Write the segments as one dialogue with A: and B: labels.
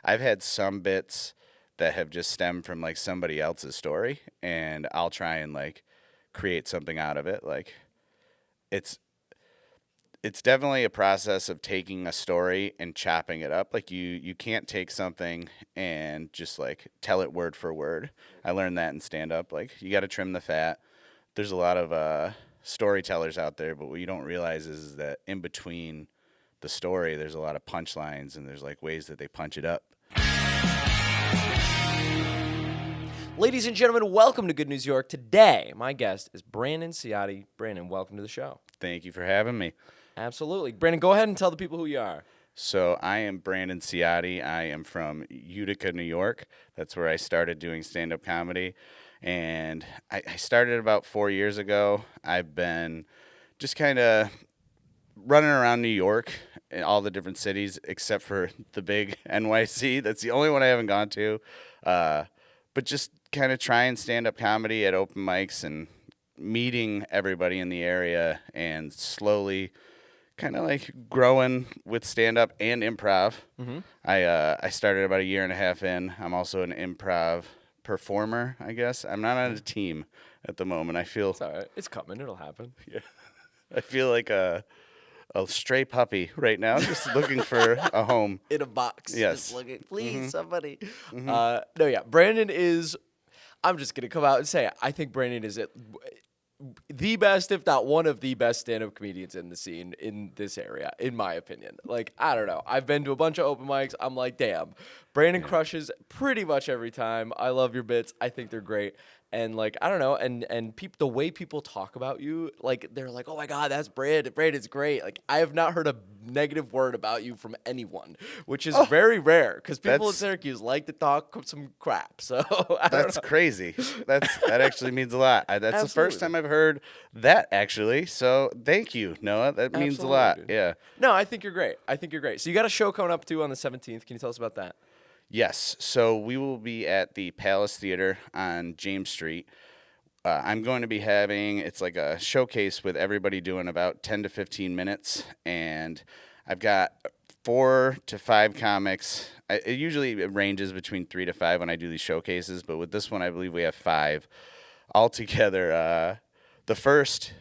A: I've had some bits that have just stemmed from like somebody else's story, and I'll try and like create something out of it. Like it's it's definitely a process of taking a story and chopping it up. Like you can't take something and just like tell it word for word. I learned that in stand up. Like you got to trim the fat. There's a lot of storytellers out there, but what you don't realize is that in between the story, there's a lot of punchlines and there's like ways that they punch it up.
B: Ladies and gentlemen, welcome to Good News York. Today, my guest is Brandon Ciotti. Brandon, welcome to the show.
A: Thank you for having me.
B: Absolutely. Brandon, go ahead and tell the people who you are.
A: So I am Brandon Ciotti. I am from Utica, New York. That's where I started doing stand-up comedy. And I started about 4 years ago. I've been just kind of running around New York in all the different cities except for the big NYC. That's the only one I haven't gone to. But just kind of trying stand-up comedy at open mics and meeting everybody in the area and slowly kind of like growing with stand-up and improv. Mm-hmm. I started about a year and a half in. I'm also an improv performer, I guess. I'm not on a team at the moment. I feel...
B: It's all right. It's coming. It'll happen.
A: Yeah. I feel like a stray puppy right now, just looking for a home.
B: In a box.
A: Yes.
B: Just looking, please, somebody.
A: Mm-hmm.
B: Brandon is... I'm just going to come out and say it. I think Brandon is the best, if not one of the best stand-up comedians in the scene in this area, in my opinion. Like, I don't know. I've been to a bunch of open mics. I'm like, damn. Brandon crushes pretty much every time. I love your bits. I think they're great. And, like, I don't know. And the way people talk about you, like, they're like, oh, my God, that's Brandon. Brandon's great. Like, I have not heard a negative word about you from anyone, which is very rare because people in Syracuse like to talk some crap. So,
A: that's crazy. That actually means a lot. That's the first time I've heard that, actually. So, thank you, Noah. That means a lot.
B: Dude.
A: Yeah.
B: No, I think you're great. So, you got a show coming up, too, on the 17th. Can you tell us about that?
A: Yes. So we will be at the Palace Theater on James Street. I'm going to be having, it's like a showcase with everybody doing about 10 to 15 minutes. And I've got 4 to 5 comics. It ranges between 3 to 5 when I do these showcases. But with this one, I believe we have 5 altogether. The first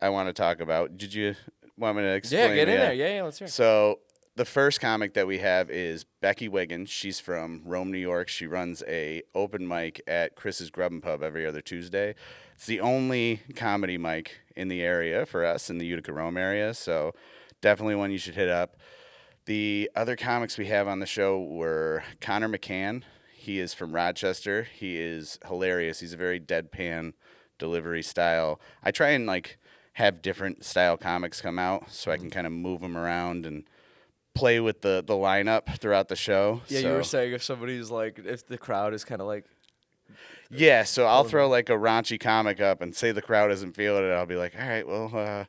A: I want to talk about, did you want me to explain?
B: Yeah, get in there. Yeah, let's hear it.
A: So the first comic that we have is Becky Wiggins. She's from Rome, New York. She runs a open mic at Chris's Grub and Pub every other Tuesday. It's the only comedy mic in the area for us in the Utica-Rome area, so definitely one you should hit up. The other comics we have on the show were Connor McCann. He is from Rochester. He is hilarious. He's a very deadpan delivery style. I try and like have different style comics come out so I can kind of move them around and play with the lineup throughout the show.
B: Yeah,
A: so.
B: You were saying if somebody's like, if the crowd is kind of like...
A: Yeah, so I'll throw like a raunchy comic up and say the crowd isn't feeling it. I'll be like, all right, well,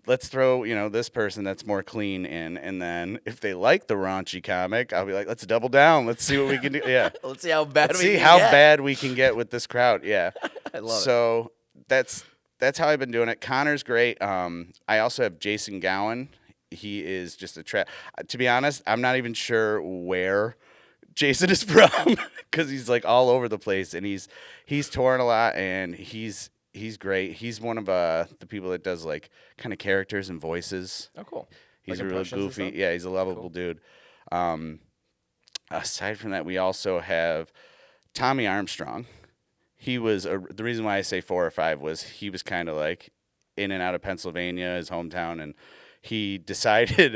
A: let's throw, this person that's more clean in. And then if they like the raunchy comic, I'll be like, let's double down. Let's see what we can do. Yeah.
B: Let's see how bad
A: bad we can get with this crowd. Yeah.
B: I love it.
A: So that's how I've been doing it. Connor's great. I also have Jason Gowan. He is just a trap. To be honest, I'm not even sure where Jason is from because he's like all over the place, and he's touring a lot, and he's great. He's one of the people that does like kind of characters and voices.
B: Oh, cool.
A: He's
B: like
A: a really goofy. Yeah, he's a lovable dude. Aside from that, we also have Tommy Armstrong. He was the reason why I say 4 or 5 was he was kind of like in and out of Pennsylvania, his hometown, and he decided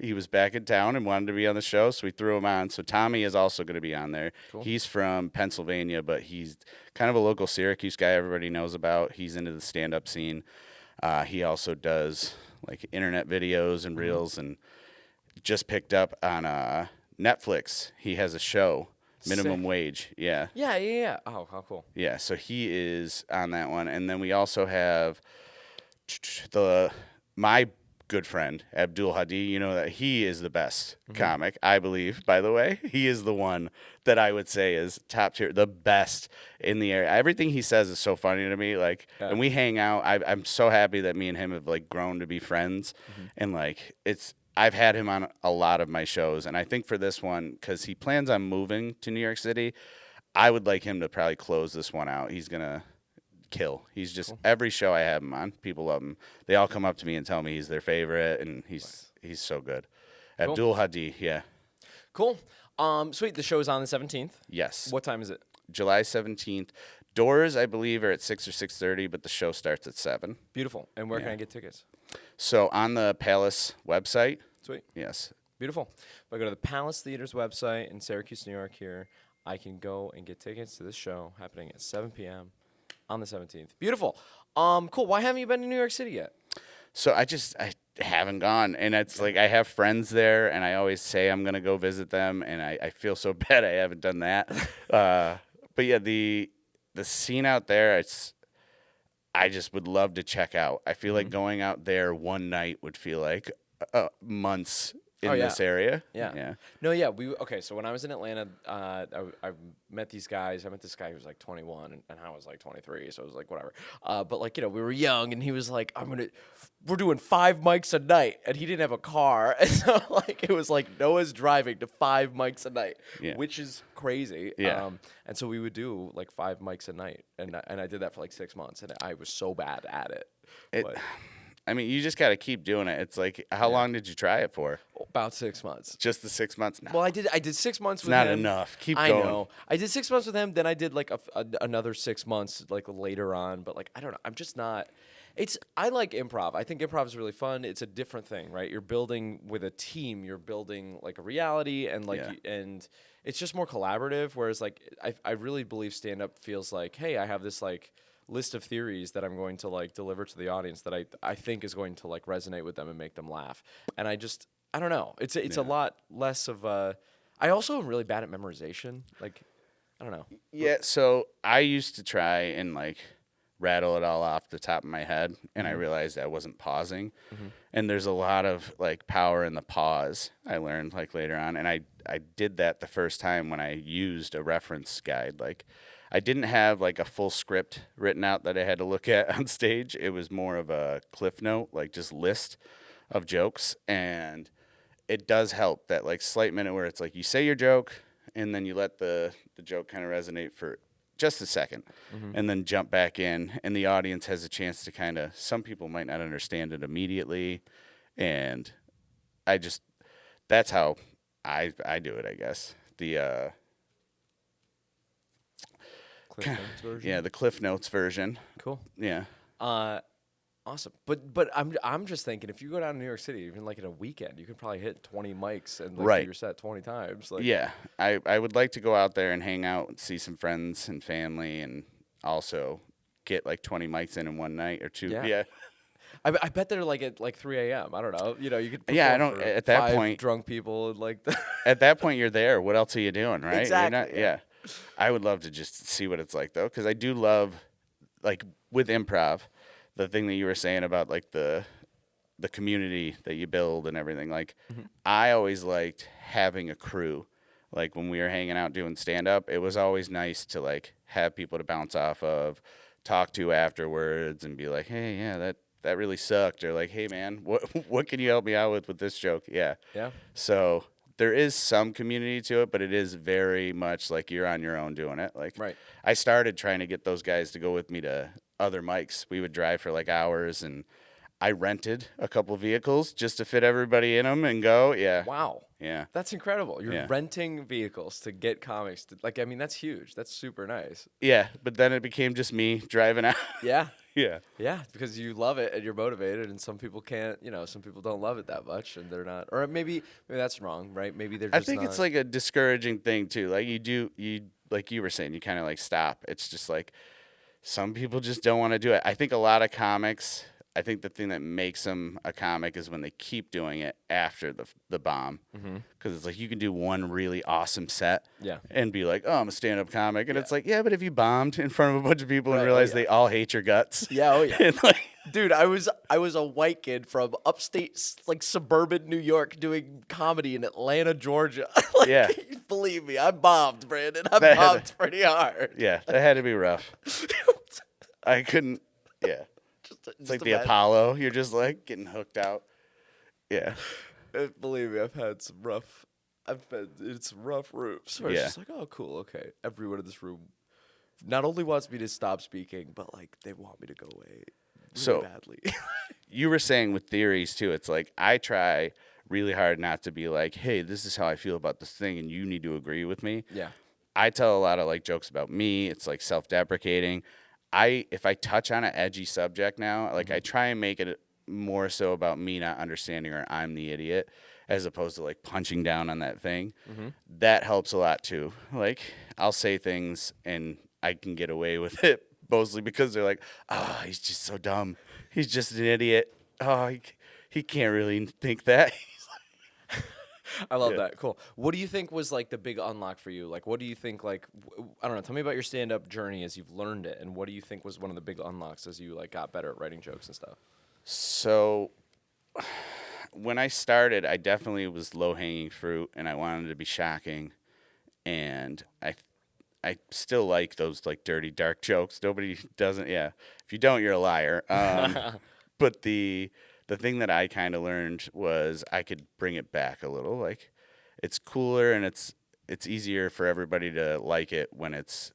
A: he was back in town and wanted to be on the show, so we threw him on. So Tommy is also going to be on there. Cool. He's from Pennsylvania, but he's kind of a local Syracuse guy everybody knows about. He's into the stand-up scene. He also does like internet videos and reels, and just picked up on Netflix. He has a show, Minimum Wage. Yeah.
B: Yeah. Oh, how cool.
A: Yeah, so he is on that one. And then we also have my good friend, Abdul Hadi. You know that he is the best comic, I believe, by the way. He is the one that I would say is top tier, the best in the area. Everything he says is so funny to me. Like, and we hang out. I'm so happy that me and him have like grown to be friends. And like, I've had him on a lot of my shows, and I think for this one, because he plans on moving to New York City, I would like him to probably close this one out. He's gonna kill. He's just every show I have him on, people love him. They all come up to me and tell me he's their favorite, and he's so good.
B: Cool.
A: Abdul Hadi, yeah.
B: Cool. Sweet. The show is on the 17th.
A: Yes.
B: What time is it?
A: July 17th. Doors, I believe, are at 6 or 6:30, but the show starts at 7.
B: Beautiful. And where can I get tickets?
A: So on the Palace website.
B: Sweet.
A: Yes.
B: Beautiful. If I go to the Palace Theater's website in Syracuse, New York here, I can go and get tickets to this show happening at 7 p.m. on the 17th. Beautiful. Cool. Why haven't you been to New York City yet?
A: So I haven't gone, and it's like I have friends there, and I always say I'm gonna go visit them, and I feel so bad I haven't done that. But yeah, the scene out there, I just would love to check out. I feel like going out there one night would feel like months in this area.
B: Yeah. No, yeah. Okay, so when I was in Atlanta, I met these guys. I met this guy who was like 21, and I was like 23, so it was like, whatever. But like, we were young, and he was like, we're doing 5 mics a night, and he didn't have a car. And so like, it was like Noah's driving to 5 mics a night, which is crazy.
A: Yeah.
B: And so we would do like 5 mics a night, and I did that for like 6 months, and I was so bad at it.
A: I mean, you just got to keep doing it. It's like, how long did you try it for?
B: About 6 months.
A: Just the 6 months? No.
B: Well, I did 6 months with him.
A: Not enough. Keep going.
B: I know. I did 6 months with him. Then I did like another 6 months like later on. But like, I don't know. I'm just not. I like improv. I think improv is really fun. It's a different thing, right? You're building with a team. You're building like a reality, and like and it's just more collaborative. Whereas like I really believe stand up feels like, hey, I have this like list of theories that I'm going to like deliver to the audience that I think is going to like resonate with them and make them laugh. And I don't know. It's a lot less of a. I also am really bad at memorization. Like, I don't know.
A: Yeah. So I used to try and like rattle it all off the top of my head, and I realized I wasn't pausing. And there's a lot of like power in the pause. I learned like later on, and I did that the first time when I used a reference guide. Like, I didn't have like a full script written out that I had to look at on stage. It was more of a cliff note, like just list of jokes. And it does help that like slight minute where it's like you say your joke and then you let the joke kind of resonate for just a second and then jump back in. And the audience has a chance to kind of, some people might not understand it immediately. And that's how I do it, I guess. The,
B: Cliff Notes version?
A: Yeah, the Cliff Notes version.
B: Cool.
A: Yeah.
B: Awesome. But I'm just thinking, if you go down to New York City, even like in a weekend, you could probably hit 20 mics and like do your set 20 times. Like,
A: yeah. I would like to go out there and hang out and see some friends and family, and also get like 20 mics in one night or two. Yeah.
B: I bet they're like at like 3 a.m. I don't know. You could
A: I don't.
B: for
A: At that
B: 5
A: point,
B: drunk people and like.
A: At that point, you're there. What else are you doing, right?
B: Exactly.
A: Yeah. I would love to just see what it's like, though, because I do love, like, with improv, the thing that you were saying about, like, the community that you build and everything. Like, I always liked having a crew. Like, when we were hanging out doing stand-up, it was always nice to, like, have people to bounce off of, talk to afterwards, and be like, hey, yeah, that really sucked. Or, like, hey, man, what can you help me out with this joke? Yeah. So there is some community to it, but it is very much like you're on your own doing it. Like, I started trying to get those guys to go with me to other mics. We would drive for like hours, and I rented a couple vehicles just to fit everybody in them and go. Yeah.
B: Wow.
A: Yeah.
B: That's incredible. You're renting vehicles to get comics. I mean, that's huge. That's super nice.
A: Yeah, but then it became just me driving out.
B: Yeah.
A: Yeah.
B: Yeah, because you love it and you're motivated, and some people can't, some people don't love it that much, and they're not, or maybe that's wrong, right? Maybe they're just
A: I think
B: not.
A: it's like a discouraging thing too. Like you like you were saying, you kind of like stop. It's just like some people just don't want to do it. I think a lot of comics, I think the thing that makes them a comic is when they keep doing it after the bomb. Because it's like you can do one really awesome set and be like, oh, I'm a stand-up comic. And it's like, yeah, but if you bombed in front of a bunch of people and realized they all hate your guts.
B: Yeah, oh yeah.
A: And like,
B: dude, I was a white kid from upstate, like suburban New York, doing comedy in Atlanta, Georgia. Believe me, I bombed, Brandon. I bombed pretty hard.
A: Yeah, that had to be rough. I couldn't, It's like the Apollo. You're just like getting hooked out. Yeah.
B: Believe me, I've had some rough. I've been in some rough rooms where it's
A: Yeah.
B: just like, oh, cool, okay. Everyone in this room not only wants me to stop speaking, but like they want me to go away really
A: So
B: badly.
A: you were saying with theories too, it's like I try really hard not to be like, hey, this is how I feel about this thing and you need to agree with me.
B: Yeah.
A: I tell a lot of like jokes about me. It's like self-deprecating. If I touch on an edgy subject now, like I try and make it more so about me not understanding or I'm the idiot as opposed to like punching down on that thing. That helps a lot too. Like I'll say things and I can get away with it mostly because they're like, oh, he's just so dumb. He's just an idiot. Oh, he can't really think that.
B: I love
A: Yeah.
B: that. Cool. What do you think was like the big unlock for you? Like, what do you think, like, I don't know, tell me about your stand-up journey as you've learned it, and what do you think was one of the big unlocks as you, like, got better at writing jokes and stuff?
A: So when I started, I definitely was low-hanging fruit and I wanted to be shocking. And I still like those like dirty, dark jokes. Nobody doesn't. Yeah. If you don't, you're a liar. But the thing that I kind of learned was I could bring it back a little. Like it's cooler and it's easier for everybody to like it when it's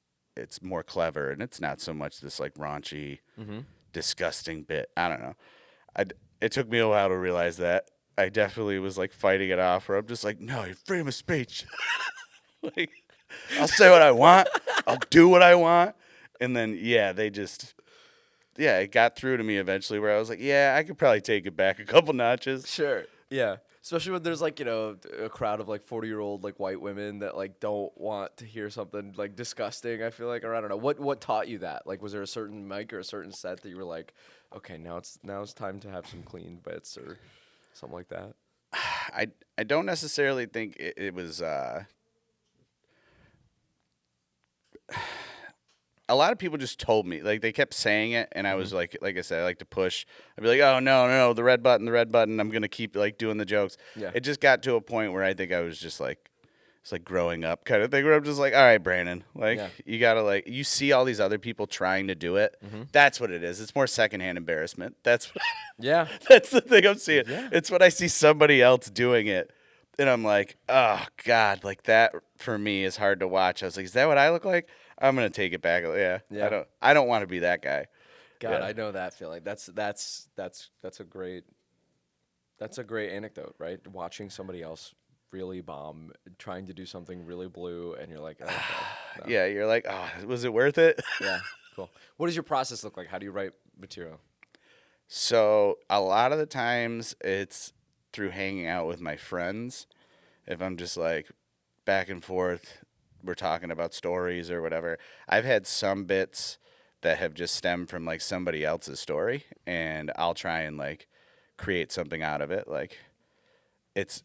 A: more clever and it's not so much this like raunchy, disgusting bit. I don't know. It took me a while to realize that. I definitely was like fighting it off where I'm just like, no, you're freedom of speech. Like I'll say what I want. I'll do what I want. And then it got through to me eventually where I was like, yeah, I could probably take it back a couple notches.
B: Sure. Yeah. Especially when there's like, a crowd of like 40-year-old like white women that like don't want to hear something like disgusting, I feel like, or I don't know. What taught you that? Like was there a certain mic or a certain set that you were like, okay, now it's time to have some clean bits or something like that?
A: I don't necessarily think it was a lot of people just told me, like they kept saying it, and I was like I said, I like to push. I'd be like, oh no, the red button. I'm gonna keep like doing the jokes.
B: Yeah.
A: It just got to a point where I think I was just like, it's like growing up kind of thing, where I'm just like, all right, Brandon, like
B: Yeah.
A: you gotta like you see all these other people trying to do it. That's what it is. It's more secondhand embarrassment. That's
B: Yeah.
A: that's the thing I'm seeing.
B: Yeah.
A: It's when I see somebody else doing it. And I'm like, oh God, like that for me is hard to watch. I was like, is that what I look like? I'm gonna take it back. Yeah.
B: Yeah.
A: I don't want to be that guy.
B: God,
A: Yeah.
B: I know that feeling. That's a great anecdote, right? Watching somebody else really bomb, trying to do something really blue, and you're like, oh, okay, no.
A: Yeah, you're like, oh, was it worth it?
B: Yeah, cool. What does your process look like? How do you write material?
A: So a lot of the times it's through hanging out with my friends. If I'm just like back and forth, we're talking about stories or whatever. I've had some bits that have just stemmed from like somebody else's story, and I'll try and like create something out of it. Like it's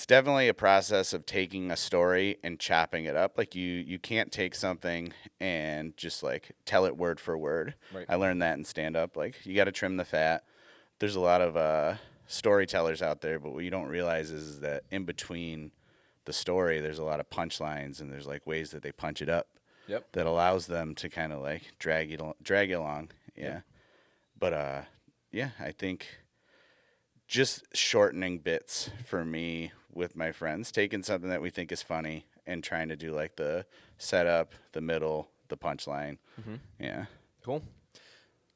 A: definitely a process of taking a story and chopping it up. Like you can't take something and just like tell it word for word.
B: Right.
A: I learned that in stand up. Like you got to trim the fat. There's a lot of storytellers out there, but what you don't realize is that in between the story, there's a lot of punchlines and there's like ways that they punch it up.
B: Yep.
A: That allows them to kind of like drag you along. Yeah.
B: Yep.
A: But yeah, I think just shortening bits for me with my friends, taking something that we think is funny and trying to do like the setup, the middle, the punchline. Yeah.
B: Cool.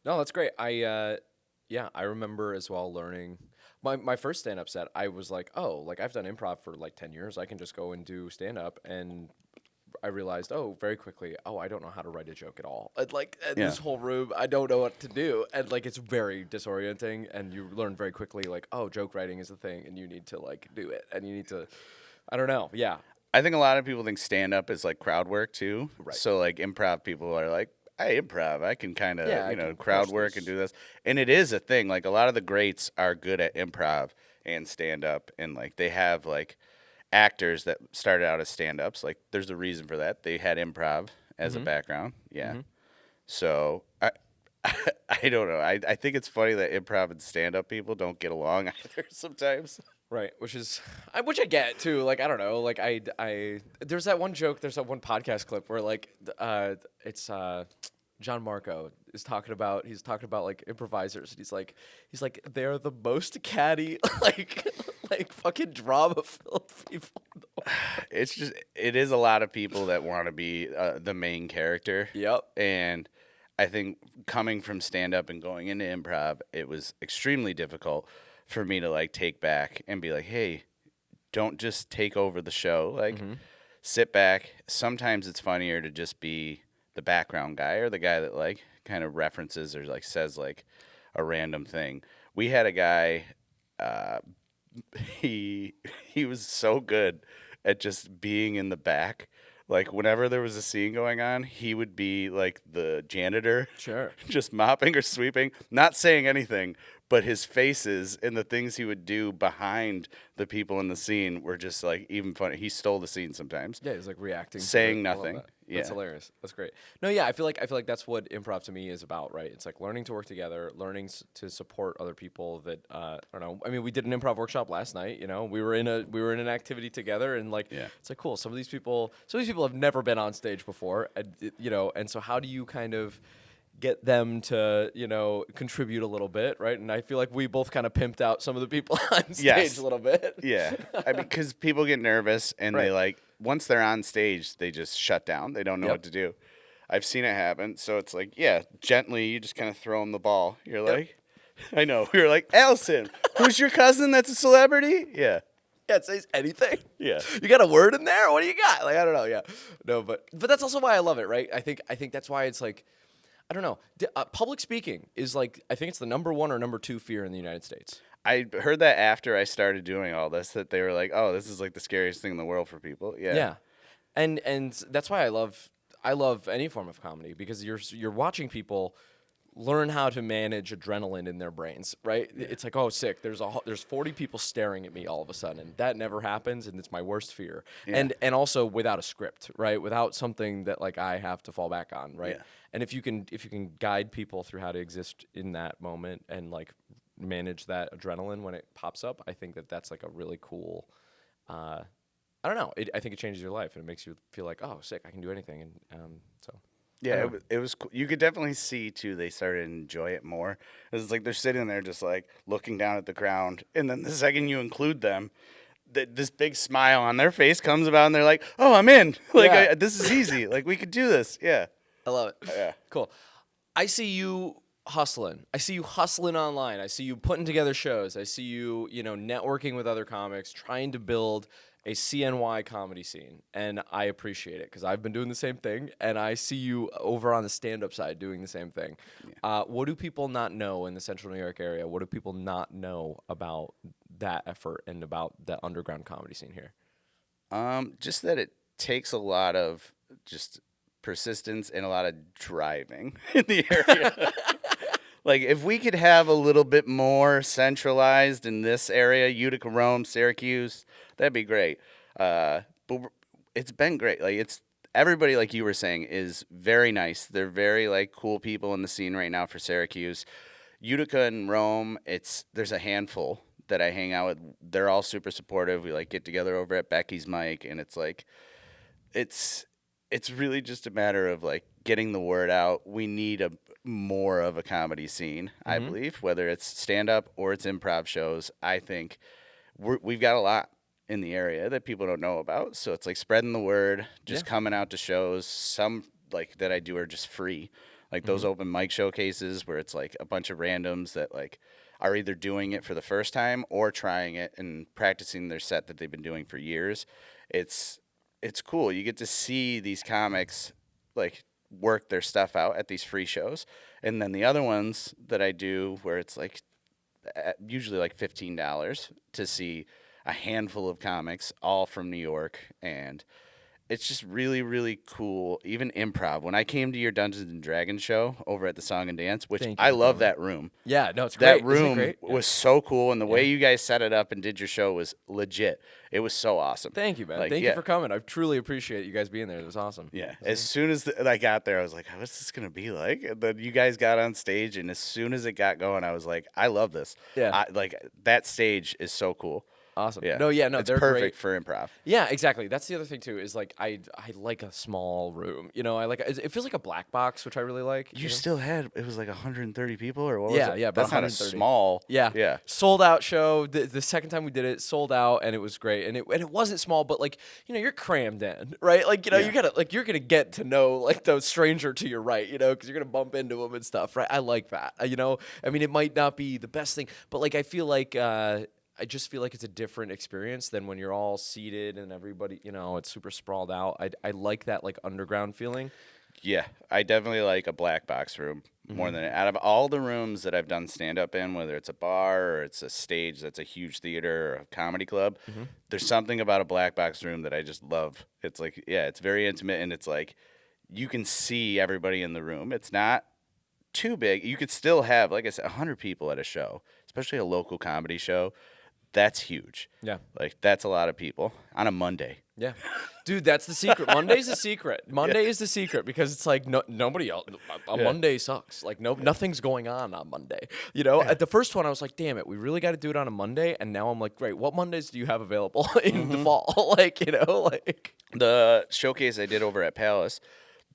B: No, that's great. I remember as well learning my first stand-up set. I was like, oh, like I've done improv for like 10 years. I can just go and do stand-up. And I realized, very quickly, I don't know how to write a joke at all. And like in this whole room, I don't know what to do. And like, it's very disorienting. And you learn very quickly, like, joke writing is the thing. And you need to like do it. And you need to, I don't know. Yeah.
A: I think a lot of people think stand-up is like crowd work too.
B: Right.
A: So like improv people are like, I improv. I can kind of,
B: Yeah, I can
A: crowd
B: crush
A: work
B: this.
A: and do this. And it is a thing. Like a lot of the greats are good at improv and stand-up. And like they have like actors that started out as stand-ups. Like there's a reason for that. They had improv as a background. Yeah. So I don't know. I think it's funny that improv and stand-up people don't get along either sometimes.
B: Right, which I get too. Like I don't know. Like there's that one joke. There's that one podcast clip where like it's John Marco is talking about like improvisers, and he's like they're the most catty like fucking drama filled people in the world.
A: It is a lot of people that want to be the main character.
B: Yep.
A: And I think coming from stand up and going into improv, it was extremely difficult for me to like take back and be like, hey, don't just take over the show. Like, sit back. Sometimes it's funnier to just be the background guy or the guy that like kind of references or like says like a random thing. We had a guy, he was so good at just being in the back. Like whenever there was a scene going on, he would be like the janitor,
B: Sure.
A: just mopping or sweeping, not saying anything, but his faces and the things he would do behind the people in the scene were just like even funny. He stole the scene sometimes.
B: Yeah, he's like reacting,
A: Saying
B: to it. I love
A: nothing.
B: that.
A: Yeah.
B: That's hilarious. That's great. No, yeah, I feel like that's what improv to me is about, right? It's like learning to work together, learning to support other people. That I don't know. I mean, we did an improv workshop last night. You know, we were in an activity together, and like, it's like cool. Some of these people have never been on stage before, and, you know, and so how do you kind of get them to, you know, contribute a little bit, right? And I feel like we both kind of pimped out some of the people on stage a little bit.
A: Yeah. I mean, because people get nervous and they like, once they're on stage, they just shut down. They don't know what to do. I've seen it happen. So it's like, gently, you just kind of throw them the ball. You're like, I know. You're like, Allison, who's your cousin that's a celebrity? Yeah.
B: Yeah, it says anything.
A: Yeah.
B: You got a word in there? What do you got? Like, I don't know. Yeah. No, but that's also why I love it, right? I think that's why it's like, I don't know. Public speaking is like, I think it's the number 1 or number 2 fear in the United States.
A: I heard that after I started doing all this, that they were like, oh, this is like the scariest thing in the world for people. Yeah.
B: Yeah. And that's why I love any form of comedy, because you're watching people learn how to manage adrenaline in their brains, right? Yeah. It's like, oh, sick. There's 40 people staring at me all of a sudden. That never happens, and it's my worst fear. Yeah. And also without a script, right? Without something that like I have to fall back on, right? Yeah. And if you can guide people through how to exist in that moment and like manage that adrenaline when it pops up, I think that's like a really cool. I don't know. I think it changes your life and it makes you feel like, oh, sick, I can do anything, and so.
A: Yeah, it was cool. You could definitely see, too, they started to enjoy it more. It's like they're sitting there just, like, looking down at the ground. And then the second you include them, this big smile on their face comes about, and they're like, oh, I'm in. Like, this is easy. Like, we could do this. Yeah.
B: I love it.
A: Yeah.
B: Cool. I see you hustling. I see you hustling online. I see you putting together shows. I see you, you know, networking with other comics, trying to build a CNY comedy scene, and I appreciate it because I've been doing the same thing, and I see you over on the stand-up side doing the same thing. Yeah. What do people not know in the Central New York area? What do people not know about that effort and about the underground comedy scene here?
A: Just that it takes a lot of just persistence and a lot of driving in the area. Like, if we could have a little bit more centralized in this area, Utica, Rome, Syracuse, that'd be great. But it's been great. Like, it's everybody, like you were saying, is very nice. They're very, like, cool people in the scene right now for Syracuse. Utica and Rome, there's a handful that I hang out with. They're all super supportive. We, like, get together over at Becky's Mic, and it's, like, it's really just a matter of, like, getting the word out. We need more of a comedy scene, I believe, whether it's stand-up or it's improv shows. I think we've got a lot in the area that people don't know about. So it's like spreading the word, just coming out to shows. Some like that I do are just free, like those open mic showcases where it's like a bunch of randoms that like are either doing it for the first time or trying it and practicing their set that they've been doing for years. It's cool. You get to see these comics like work their stuff out at these free shows. And then the other ones that I do where it's like usually like $15 to see a handful of comics all from New York, and it's just really, really cool. Even improv. When I came to your Dungeons and Dragons show over at the Song and Dance, which I love that room.
B: Yeah, no, it's great.
A: That room was so cool, and the way you guys set it up and did your show was legit. It was so awesome.
B: Thank you, man. Like, Thank you for coming. I truly appreciate you guys being there. It was awesome.
A: Yeah. As soon as I got there, I was like, what's this going to be like? And then you guys got on stage, and as soon as it got going, I was like, I love this.
B: Yeah.
A: Like, that stage is so cool.
B: Awesome.
A: Yeah.
B: No, yeah, no,
A: It's
B: they're
A: perfect
B: great.
A: for improv.
B: Yeah, exactly. That's the other thing too. Is like I like a small room. You know, I like it feels like a black box, which I really like.
A: You
B: know?
A: still had it was like 130 people or what was
B: Yeah,
A: it?
B: yeah, about
A: That's not a
B: 130.
A: small.
B: Yeah.
A: Yeah.
B: Sold out show. The second time we did it, sold out, and it was great. And it wasn't small, but like, you know, you're crammed in, right? Like, you know,
A: Yeah.
B: you're gonna get to know like the stranger to your right, you know, because you're gonna bump into them and stuff, right? I like that. You know, I mean, it might not be the best thing, but like, I feel like I just feel like it's a different experience than when you're all seated and everybody, you know, it's super sprawled out. I like that like underground feeling.
A: Yeah, I definitely like a black box room more than out of all the rooms that I've done stand up in, whether it's a bar or it's a stage that's a huge theater or a comedy club. There's something about a black box room that I just love. It's like, yeah, it's very intimate and it's like you can see everybody in the room. It's not too big. You could still have, like I said, 100 people at a show, especially a local comedy show. That's huge.
B: Yeah.
A: Like, that's a lot of people on a Monday.
B: Yeah. Dude, that's the secret. Monday's the secret. Monday is the secret because it's like nobody else. Monday sucks. Like nothing's going on Monday. You know, at the first one I was like, damn it, we really got to do it on a Monday. And now I'm like, great. What Mondays do you have available in the fall? Like, you know, like
A: The showcase I did over at Palace,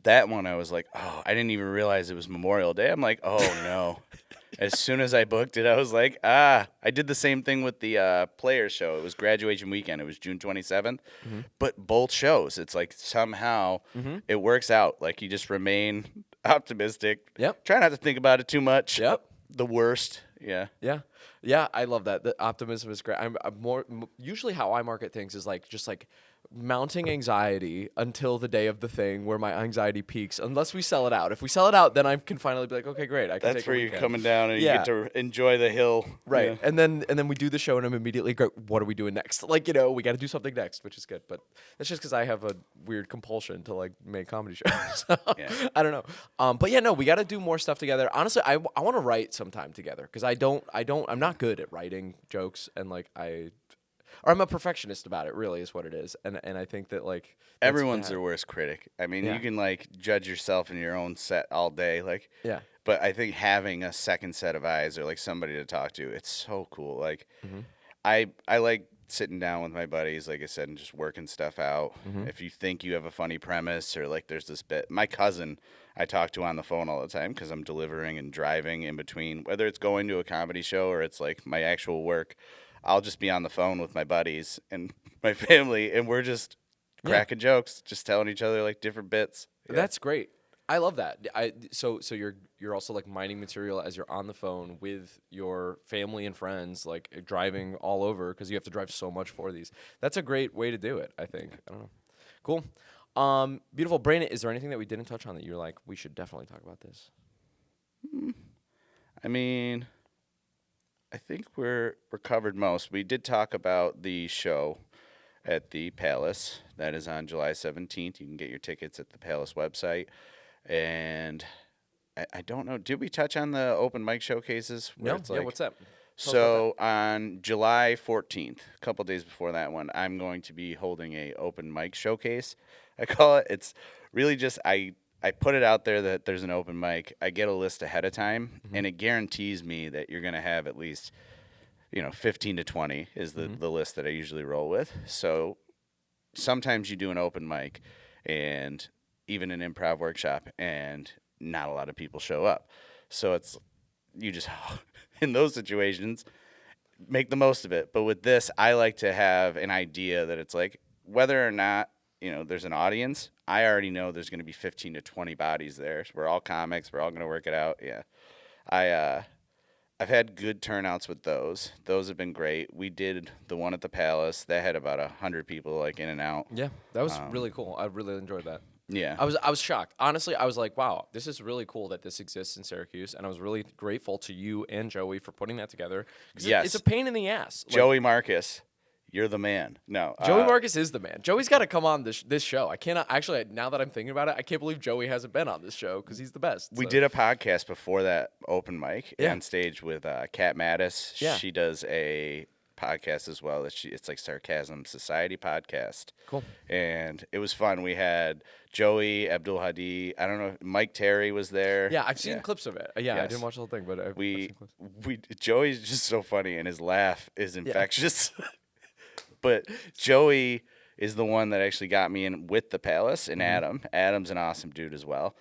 A: that one I was like, oh, I didn't even realize it was Memorial Day. I'm like, oh no. As soon as I booked it, I was like, I did the same thing with the Players show. It was graduation weekend. It was June 27th. But both shows, it's like somehow it works out. Like you just remain optimistic.
B: Yep.
A: Try not to think about it too much.
B: Yep.
A: The worst. Yeah.
B: Yeah, yeah, I love that. The optimism is great. I'm more usually how I market things is like just like mounting anxiety until the day of the thing where my anxiety peaks. Unless we sell it out. If we sell it out, then I can finally be like, okay, great. I can
A: That's
B: take a
A: where you're
B: weekend.
A: coming down and
B: Yeah.
A: you get to enjoy the hill.
B: Right,
A: Yeah.
B: and then we do the show, and I'm immediately go, what are we doing next? Like, you know, we got to do something next, which is good. But that's just because I have a weird compulsion to like make comedy shows. So,
A: Yeah.
B: I don't know. But yeah, no, we got to do more stuff together. Honestly, I want to write sometime together because I'm not good at writing jokes, and like I'm a perfectionist about it. Really, is what it is, and I think that like that's
A: Everyone's
B: bad.
A: their worst critic. I mean,
B: Yeah.
A: you can like judge yourself in your own set all day, like.
B: Yeah.
A: But I think having a second set of eyes or like somebody to talk to, it's so cool. Like, I like sitting down with my buddies, like I said, and just working stuff out. If you think you have a funny premise or like there's this bit, my cousin I talk to on the phone all the time because I'm delivering and driving in between, whether it's going to a comedy show or it's like my actual work. I'll just be on the phone with my buddies and my family, and we're just cracking jokes, just telling each other like different bits. Yeah.
B: That's great. I love that. So you're also like mining material as you're on the phone with your family and friends, like driving all over because you have to drive so much for these. That's a great way to do it, I think. I don't know. Cool. Beautiful. Brandon, is there anything that we didn't touch on that you're like, we should definitely talk about this?
A: I mean, I think we're covered most. We did talk about the show at the Palace. That is on July 17th. You can get your tickets at the Palace website. And I don't know. Did we touch on the open mic showcases?
B: No.
A: It's
B: Yeah.
A: like-
B: What's that?
A: So on July 14th, a couple days before that one, I'm going to be holding a open mic showcase. I call it. It's really just I put it out there that there's an open mic. I get a list ahead of time, and it guarantees me that you're going to have at least 15 to 20 is the list that I usually roll with. So sometimes you do an open mic and even an improv workshop, and not a lot of people show up. So it's you just in those situations make the most of it. But with this, I like to have an idea that it's like whether or not there's an audience, I already know there's going to be 15 to 20 bodies there. We're all comics. We're all going to work it out. Yeah, I've had good turnouts with those. Those have been great. We did the one at the Palace. That had about 100 people like in and out.
B: Yeah, that was really cool. I really enjoyed that.
A: Yeah.
B: I was shocked. Honestly, I was like, wow, this is really cool that this exists in Syracuse, and I was really grateful to you and Joey for putting that together. 'Cause
A: Yes.
B: it's a pain in the ass. Like,
A: Joey Marcus, you're the man. No.
B: Joey Marcus is the man. Joey's got to come on this show. I cannot actually. Now that I'm thinking about it, I can't believe Joey hasn't been on this show because he's the best.
A: We
B: so.
A: did a podcast before that open mic
B: Yeah.
A: on stage with Kat Mattis.
B: Yeah.
A: She does a podcast as well. It's like Sarcasm Society podcast.
B: Cool.
A: And it was fun. We had Joey, Abdul Hadi. I don't know. Mike Terry was there.
B: Yeah, I've seen clips of it. Yeah, I
A: Yes.
B: didn't watch the whole thing, but I've seen clips.
A: Joey's just so funny, and his laugh is infectious. But Joey is the one that actually got me in with the Palace, and Adam. Adam's an awesome dude as well.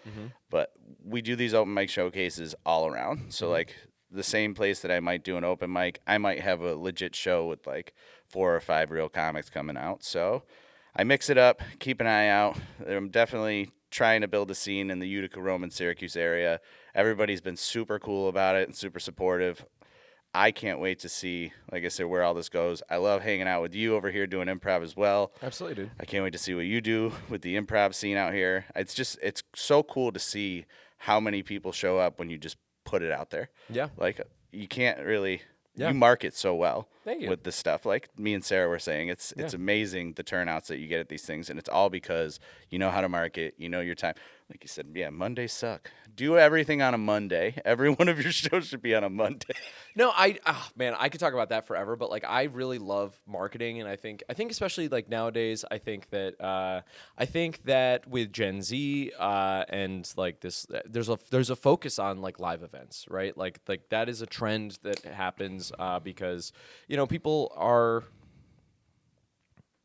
A: But we do these open mic showcases all around. So, like, the same place that I might do an open mic, I might have a legit show with, like, 4 or 5 real comics coming out. So I mix it up, keep an eye out. I'm definitely trying to build a scene in the Utica, Rome, and Syracuse area. Everybody's been super cool about it and super supportive. I can't wait to see, like I said, where all this goes. I love hanging out with you over here doing improv as well.
B: Absolutely, dude.
A: I can't wait to see what you do with the improv scene out here. It's so cool to see how many people show up when you just put it out there.
B: Yeah.
A: Like, you can't really,
B: Yeah.
A: you market so well
B: Thank you.
A: with this stuff. Like me and Sarah were saying, it's amazing the turnouts that you get at these things, and it's all because you know how to market, you know your time. Like you said, yeah, Mondays suck. Do everything on a Monday. Every one of your shows should be on a Monday.
B: No, man, I could talk about that forever, but like I really love marketing, and I think especially like nowadays, I think that with Gen Z and like this, there's a focus on like live events, right? Like that is a trend that happens because people are.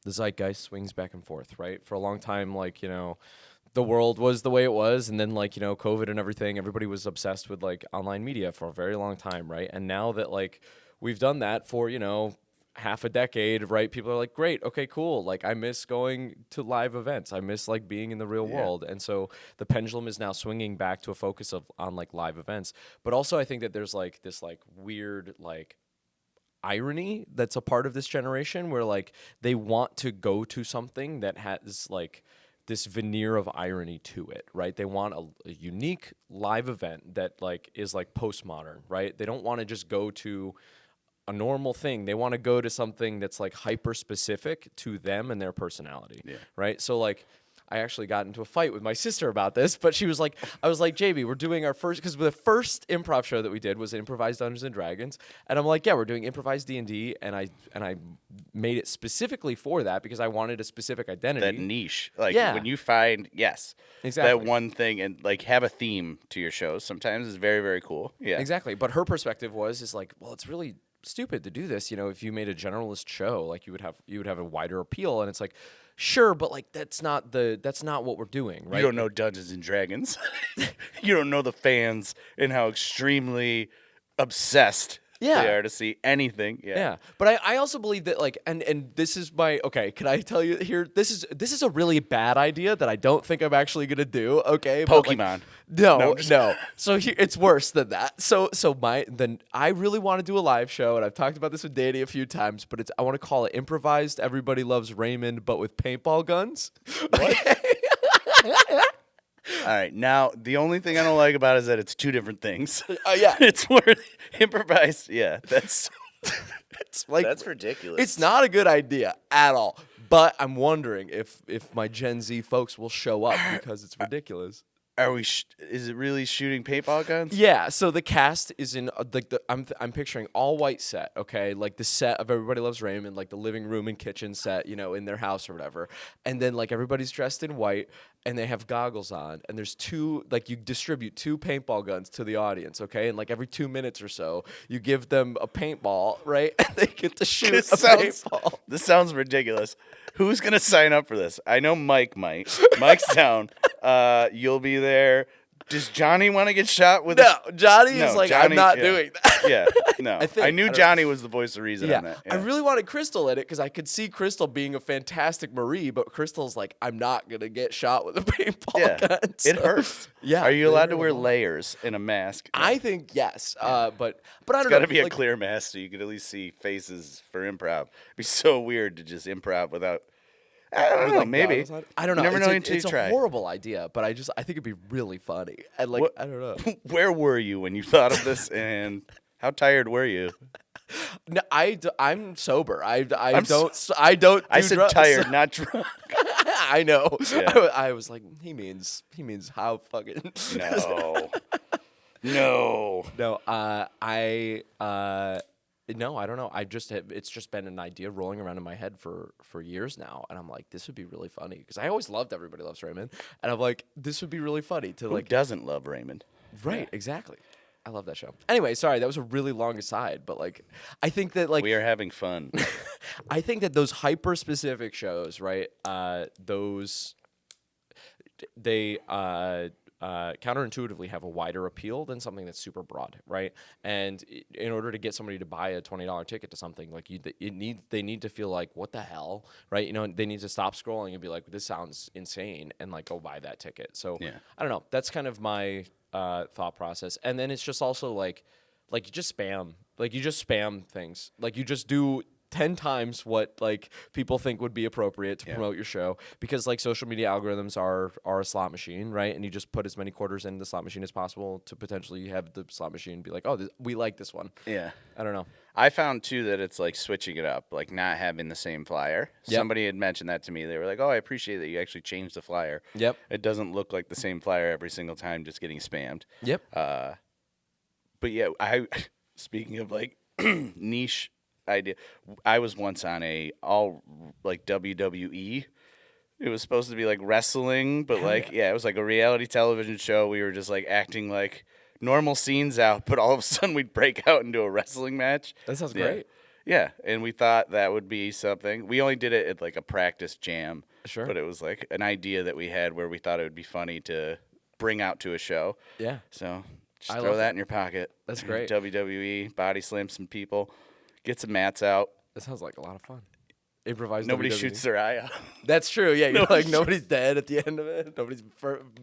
B: The zeitgeist swings back and forth, right? For a long time, like the world was the way it was, and then like COVID and everything, everybody was obsessed with like online media for a very long time, right? And now that like we've done that for half a decade, right? People are like, great, okay, cool, like I miss going to live events, I miss like being in the real world. And so the pendulum is now swinging back to a focus on like live events. But also I think that there's like this like weird like irony that's a part of this generation where like they want to go to something that has like this veneer of irony to it, right? They want a unique live event that like is like postmodern, right? They don't want to just go to a normal thing. They want to go to something that's like hyper specific to them and their personality, right? So like I actually got into a fight with my sister about this, but she was like, I was like, JB, we're doing our first, because the first improv show that we did was Improvised Dungeons and Dragons, and I'm like, yeah, we're doing improvised D&D, and I made it specifically for that because I wanted a specific identity.
A: That niche, like when you find
B: exactly
A: that one thing and like have a theme to your shows, sometimes is very, very cool. Yeah,
B: exactly. But her perspective is like, well, it's really stupid to do this. If you made a generalist show, like you would have a wider appeal, and it's like, sure, but like that's not what we're doing, right?
A: You don't know Dungeons and Dragons. You don't know the fans and how extremely obsessed they are to see anything.
B: Yeah. But I also believe that like and this is my can I tell you here, this is a really bad idea that I don't think I'm actually gonna do. Okay.
A: Pokemon.
B: No. So it's worse than that. So I really want to do a live show, and I've talked about this with Danny a few times, but I want to call it Improvised Everybody Loves Raymond, but with paintball guns.
A: What? All right. Now, the only thing I don't like about it is that it's two different things. It's where improvised. Yeah, that's ridiculous.
B: It's not a good idea at all. But I'm wondering if my Gen Z folks will show up because it's ridiculous.
A: Are we? Is it really shooting paintball guns?
B: Yeah. So the cast is in like I'm picturing all white set. Okay, like the set of Everybody Loves Raymond, like the living room and kitchen set, in their house or whatever. And then like everybody's dressed in white, and they have goggles on. And there's two, like you distribute 2 paintball guns to the audience. Okay, and like every 2 minutes or so, you give them a paintball, right? And they get to shoot paintball.
A: This sounds ridiculous. Who's gonna sign up for this? I know Mike might. Mike's down. You'll be there. Does Johnny want to get shot with?
B: No, Johnny is like, I'm not doing that.
A: Yeah, no. I knew Johnny was the voice of reason on that. Yeah.
B: I really wanted Crystal in it because I could see Crystal being a fantastic Marie, but Crystal's like, I'm not gonna get shot with a paintball gun. So.
A: It hurts. Yeah. Are you allowed to wear layers in a mask? No.
B: I think yes. But I don't know.
A: It's got to be a clear mask so you can at least see faces for improv. It'd be so weird to just improv without. I don't know. Maybe.
B: I don't know.
A: You never know until you try.
B: It's a horrible idea, but I think it'd be really funny. And like, I don't know.
A: Where were you when you thought of this, and how tired were you?
B: No, I'm sober. I don't do
A: I said
B: drugs.
A: Tired, not drunk.
B: I know.
A: Yeah.
B: I was like, he means how fucking.
A: No.
B: No, I don't know. It's just been an idea rolling around in my head for years now, and I'm like, this would be really funny because I always loved Everybody Loves Raymond, and I'm like, this would be really funny to
A: Who doesn't love Raymond?
B: Right, exactly. I love that show. Anyway, sorry, that was a really long aside, but like, I think that like
A: We are having fun.
B: I think that those hyper specific shows, right? Those they counterintuitively have a wider appeal than something that's super broad, right? And in order to get somebody to buy a $20 ticket to something, like they need to feel like, what the hell, right? You know, they need to stop scrolling and be like, this sounds insane, and like go buy that ticket. So
A: Yeah.
B: I don't know. That's kind of my thought process. And then it's just also like you just spam things, like you just do 10 times what like people think would be appropriate to promote your show, because like social media algorithms are a slot machine, right? And you just put as many quarters in the slot machine as possible to potentially have the slot machine be like, oh, we like this one.
A: Yeah.
B: I don't know.
A: I found too that it's like switching it up, like not having the same flyer.
B: Yep.
A: Somebody had mentioned that to me. They were like, "Oh, I appreciate that you actually changed the flyer.
B: Yep.
A: It doesn't look like the same flyer every single time, just getting spammed."
B: Yep.
A: But yeah, speaking of like niche idea, I was once on a all like WWE. It was supposed to be like wrestling, but like it was like a reality television show. We were just like acting like normal scenes out, but all of a sudden we'd break out into a wrestling match.
B: That sounds great.
A: Yeah, and we thought that would be something. We only did it at like a practice jam.
B: Sure.
A: But it was like an idea that we had where we thought it would be funny to bring out to a show.
B: Yeah.
A: So just
B: I
A: throw
B: love
A: that
B: that.
A: in your pocket.
B: That's great.
A: WWE, body slam some people, get some mats out.
B: That sounds like a lot of fun. Improvised
A: Nobody
B: WWE.
A: shoots their eye out.
B: That's true. Yeah, you're
A: Nobody
B: like nobody's dead at the end of it. Nobody's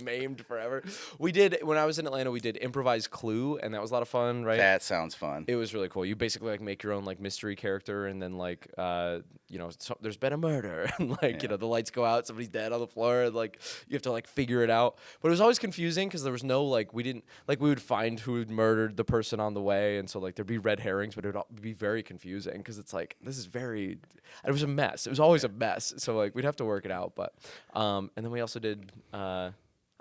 B: maimed forever. We did when I was in Atlanta. We did improvised Clue, and that was a lot of fun. Right?
A: That sounds fun.
B: It was really cool. You basically like make your own like mystery character, and then like there's been a murder, and like the lights go out, somebody's dead on the floor, and like you have to like figure it out. But it was always confusing because there was no like we would find who had murdered the person on the way, and so like there'd be red herrings, but it would be very confusing because it's like it was a mess. It was always a mess. So like we'd have to work it out, but and then we also did I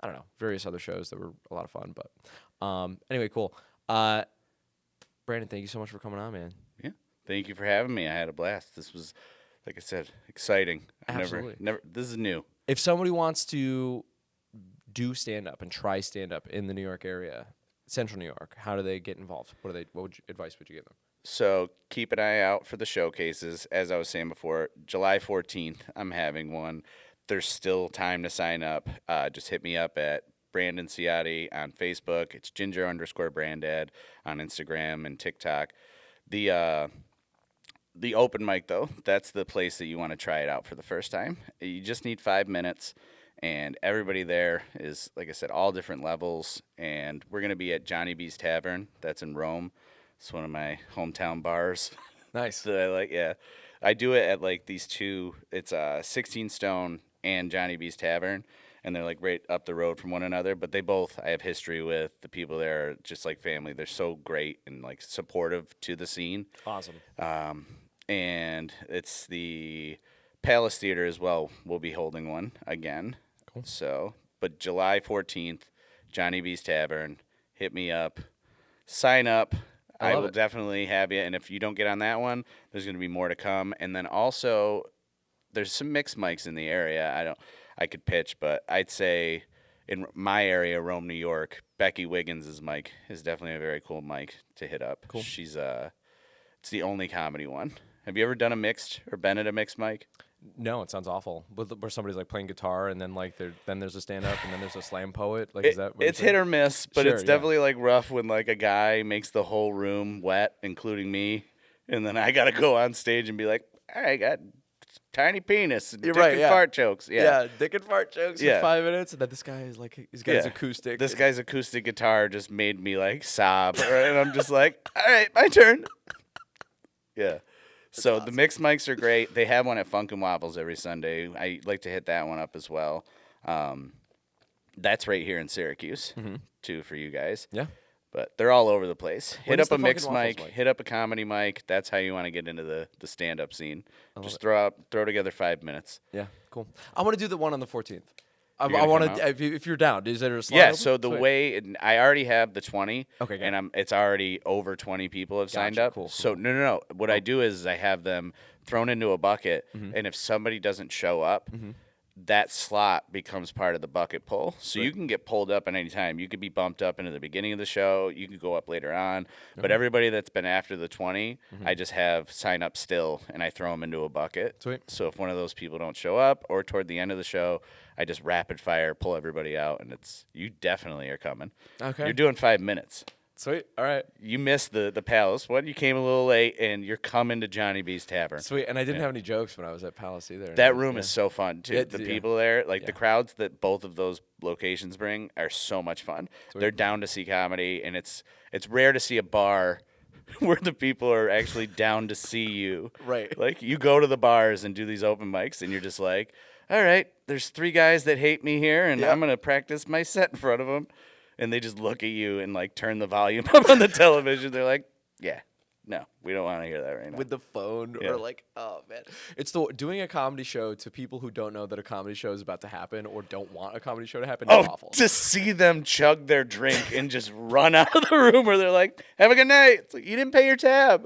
B: don't know, various other shows that were a lot of fun, but anyway, cool. Brandon, thank you so much for coming on, man.
A: Yeah. Thank you for having me. I had a blast. This was, like I said, exciting.
B: Absolutely.
A: Never. This is new.
B: If somebody wants to do stand up and try stand up in the New York area, Central New York, how do they get involved? What advice would you give them?
A: So keep an eye out for the showcases. As I was saying before, July 14th, I'm having one. There's still time to sign up. Just hit me up at Brandon Ciotti on Facebook. It's ginger_Brandad on Instagram and TikTok. The open mic, though, that's the place that you want to try it out for the first time. You just need 5 minutes, and everybody there is, like I said, all different levels. And we're going to be at Johnny B's Tavern. That's in Rome. It's one of my hometown bars.
B: Nice.
A: That I like, yeah. I do it at like these two. It's 16 Stone and Johnny B's Tavern, and they're like right up the road from one another. But I have history with the people there, are just like family. They're so great and like supportive to the scene.
B: Awesome.
A: And it's the Palace Theater as well. We'll be holding one again.
B: Cool.
A: So, but July 14th, Johnny B's Tavern. Hit me up. Sign up. I will definitely have you. And if you don't get on that one, there's going to be more to come. And then also, there's some mixed mics in the area. I could pitch, but I'd say in my area, Rome, New York, Becky Wiggins' mic is definitely a very cool mic to hit up.
B: Cool.
A: She's it's the only comedy one. Have you ever done a mixed or been at a mixed mic?
B: No, it sounds awful. Where somebody's like playing guitar, and then like then there's a stand up, and then there's a slam poet. Like, is that what
A: it's hit or miss, but
B: Sure,
A: it's
B: yeah.
A: definitely like rough when like a guy makes the whole room wet, including me, and then I gotta go on stage and be like, I got tiny penis and dick
B: right,
A: and
B: yeah.
A: fart jokes. Yeah.
B: dick and fart jokes
A: Yeah.
B: for 5 minutes, and then this guy is like, he's got his acoustic.
A: This guy's acoustic guitar just made me like sob, and I'm just like, all right, my turn. Yeah. So the mixed mics are great. They have one at Funk and Wobbles every Sunday. I like to hit that one up as well. That's right here in Syracuse, too, for you guys.
B: Yeah.
A: But they're all over the place.
B: When
A: Hit
B: is
A: up a
B: the Funk
A: mixed
B: and Waffles
A: mic,
B: mic?
A: hit up a comedy mic. That's how you want to get into the stand-up scene. Just throw together 5 minutes.
B: Yeah, cool. I want to do the one on the 14th. I
A: gonna
B: want
A: come
B: to. If you're down, is there a slot?
A: Yeah,
B: open?
A: so the
B: Sweet.
A: way I already have the 20,
B: Okay, good.
A: and it's already over 20 people have signed
B: Gotcha,
A: up.
B: cool,
A: So no. What I do is I have them thrown into a bucket, and if somebody doesn't show up, that slot becomes part of the bucket pull. So
B: Right.
A: you can get pulled up at any time. You could be bumped up into the beginning of the show. You could go up later on. But everybody that's been after the 20, I just have sign up still, and I throw them into a bucket.
B: Sweet.
A: So if one of those people don't show up or toward the end of the show, I just rapid fire pull everybody out, and you definitely are coming.
B: Okay.
A: You're doing 5 minutes.
B: Sweet. All right.
A: You missed the Palace. What? You came a little late, and you're coming to Johnny B's Tavern.
B: Sweet. And I didn't have any jokes when I was at Palace either.
A: That room is so fun, too.
B: Yeah,
A: The
B: yeah.
A: people there, like
B: Yeah.
A: the crowds that both of those locations bring are so much fun.
B: Sweet.
A: They're down to see comedy, and it's rare to see a bar where the people are actually down to see you.
B: Right.
A: Like, you go to the bars and do these open mics, and you're just like, all right, there's 3 guys that hate me here, and
B: Yeah.
A: I'm going to practice my set in front of them. And they just look at you and, like, turn the volume up on the television. They're like, yeah, no, we don't want to hear that right now.
B: With the phone
A: Yeah.
B: or like, oh man, it's doing a comedy show to people who don't know that a comedy show is about to happen or don't want a comedy show to happen is awful.
A: To see them chug their drink and just run out of the room where they're like, have a good night. It's like, you didn't pay your tab.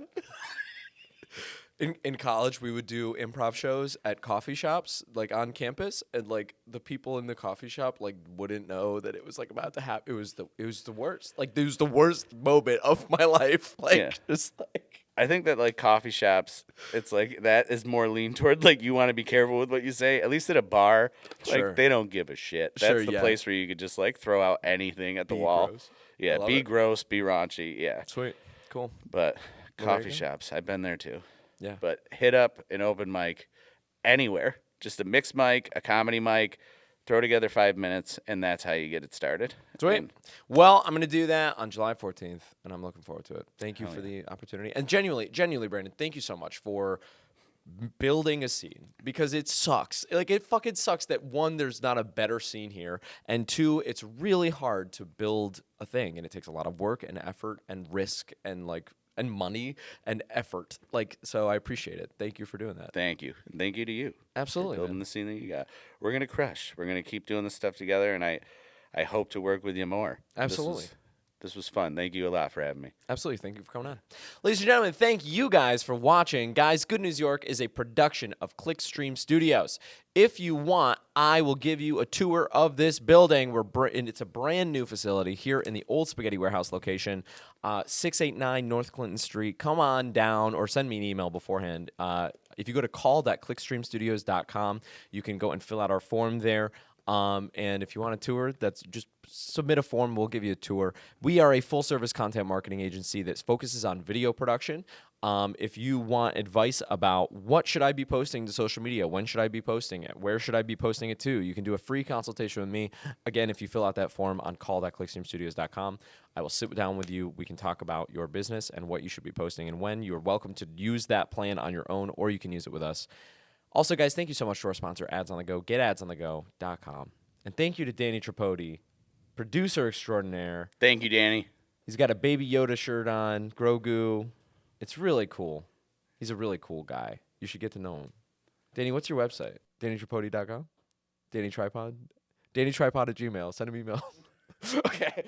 B: In college, we would do improv shows at coffee shops, like on campus, and like the people in the coffee shop like wouldn't know that it was like about to happen. It was the worst. Like it was the worst moment of my life. Like
A: Yeah.
B: just like
A: I think that, like, coffee shops, it's like that is more lean toward, like, you want to be careful with what you say. At least at a bar, like,
B: Sure.
A: they don't give a shit. That's
B: Sure,
A: the
B: yeah.
A: place where you could just, like, throw out anything at the
B: Be
A: wall.
B: gross. I
A: Yeah,
B: love
A: be
B: it.
A: gross, be raunchy. Yeah.
B: sweet, cool.
A: But
B: Well, there
A: coffee
B: you go.
A: shops, I've been there too.
B: Yeah.
A: But hit up an open mic anywhere, just a mixed mic, a comedy mic, throw together 5 minutes, and that's how you get it started.
B: Sweet.
A: And
B: Well, I'm going to do that on July 14th, and I'm looking forward to it. Thank you for the opportunity. And genuinely, Brandon, thank you so much for building a scene because it sucks. Like, it fucking sucks that, one, there's not a better scene here, and two, it's really hard to build a thing, and it takes a lot of work and effort and risk and, like, and money and effort. Like, so I appreciate it. Thank you for doing that.
A: thank you. And thank you to you.
B: Absolutely,
A: For building
B: man.
A: the scene that you got. We're going to crush. We're going to keep doing this stuff together, and I hope to work with you more.
B: Absolutely.
A: This was fun. Thank you a lot for having me.
B: Absolutely. Thank you for coming on. Ladies and gentlemen, thank you guys for watching. Guys, Good News York is a production of Clickstream Studios. If you want, I will give you a tour of this building. And it's a brand new facility here in the old Spaghetti Warehouse location, 689 North Clinton Street. Come on down or send me an email beforehand. If you go to call.clickstreamstudios.com, you can go and fill out our form there. And if you want a tour, that's just submit a form. We'll give you a tour. We are a full service content marketing agency that focuses on video production. If you want advice about what should I be posting to social media, when should I be posting it, where should I be posting it to, you can do a free consultation with me. Again, if you fill out that form on call.clickstreamstudios.com, I will sit down with you. We can talk about your business and what you should be posting and when. You are welcome to use that plan on your own, or you can use it with us. Also, guys, thank you so much to our sponsor, Ads on the Go, getadsonthego.com. And thank you to Danny Tripodi, producer extraordinaire.
A: Thank you, Danny.
B: He's got a Baby Yoda shirt on, Grogu. It's really cool. He's a really cool guy. You should get to know him. Danny, what's your website? DannyTripodi.com? Danny Tripod? DannyTripod@gmail. Send him email. Okay.